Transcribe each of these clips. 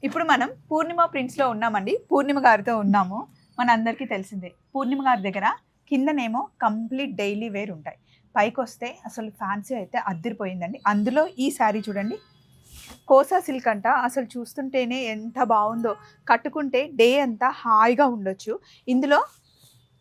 ఇప్పుడు మనం పూర్ణిమ ప్రింట్స్లో ఉన్నామండి. పూర్ణిమ గారితో ఉన్నాము. మన అందరికీ తెలిసిందే పూర్ణిమ గారి దగ్గర కిందనేమో కంప్లీట్ డైలీ వేర్ ఉంటాయి, పైకి వస్తే అసలు ఫ్యాన్సీ అయితే అద్దరిపోయిందండి. అందులో ఈ శారీ చూడండి, కోసా సిల్క్ అంట. అసలు చూస్తుంటేనే ఎంత బాగుందో, కట్టుకుంటే డే అంతా హాయిగా ఉండొచ్చు. ఇందులో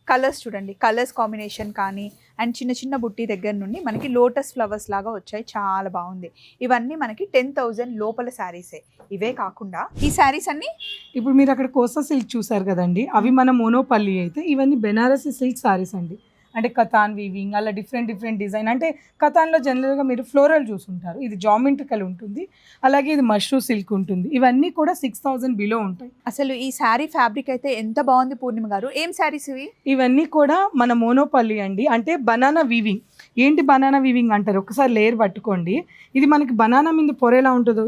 కలర్స్ చూడండి, కలర్స్ కాంబినేషన్ కానీ అండ్ చిన్న చిన్న బుట్టి దగ్గర నుండి మనకి లోటస్ ఫ్లవర్స్ లాగా వచ్చాయి, చాలా బాగుంది. ఇవన్నీ మనకి 10,000 లోపల శారీసే. ఇవే కాకుండా ఈ శారీస్ అన్ని ఇప్పుడు మీరు అక్కడ కోసా సిల్క్ చూసారు కదండి, అవి మన మోనోపల్లి అయితే, ఇవన్నీ బెనారసి సిల్క్ సారీస్ అండి. అంటే కథాన్ వీవింగ్ అలా డిఫరెంట్ డిజైన్. అంటే కథాన్లో జనరల్గా మీరు ఫ్లోరల్ చూసుంటారు, ఇది జామెట్రికల్ ఉంటుంది, అలాగే ఇది మష్రూ సిల్క్ ఉంటుంది. ఇవన్నీ కూడా 6,000 బిలో ఉంటాయి. అసలు ఈ శారీ ఫ్యాబ్రిక్ అయితే ఎంత బాగుంది పూర్ణిమ గారు. ఏం శారీస్ ఇవి? ఇవన్నీ కూడా మన మోనోపల్లి అండి. అంటే బనానా వీవింగ్. ఏంటి బనానా వీవింగ్ అంటారు, ఒకసారి లేయర్ పట్టుకోండి. ఇది మనకి బనానా మీద పొర ఎలా ఉంటుందో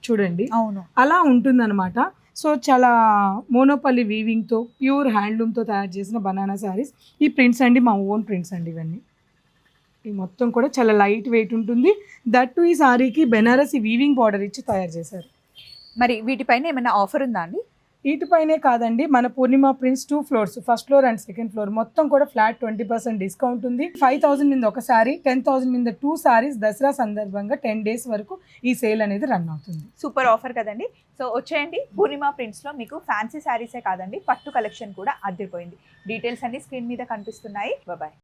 చూడండి, అవును అలా ఉంటుందన్నమాట. సో చాలా మోనోపల్లి వీవింగ్తో ప్యూర్ హ్యాండ్లూమ్తో తయారు చేసిన బనానా శారీస్. ఈ ప్రింట్స్ అండి మా ఓన్ ప్రింట్స్ అండి ఇవన్నీ. ఈ మొత్తం కూడా చాలా లైట్ వెయిట్ ఉంటుంది. దట్టు ఈ శారీకి బెనారసి వీవింగ్ బార్డర్ ఇచ్చి తయారు చేశారు. మరి వీటిపైన ఏమైనా ఆఫర్ ఉందా అండి? వీటిపైనే కాదండి, మన Purnima prints 2 floors, first floor and second floor మొత్తం కూడా ఫ్లాట్ 20% డిస్కౌంట్ ఉంది. 5,000 మీద ఒక శారీ, 10,000 మీద 2 శారీస్. దసరా సందర్భంగా 10 days వరకు ఈ సేల్ అనేది రన్ అవుతుంది. సూపర్ ఆఫర్ కదండి. సో వచ్చేయండి, పూర్ణిమ ప్రింట్స్లో మీకు ఫ్యాన్సీ శారీసే కాదండి, పట్టు కలెక్షన్ కూడా అదిరిపోయింది. డీటెయిల్స్ అన్ని స్క్రీన్ మీద కనిపిస్తున్నాయి. బాయ్.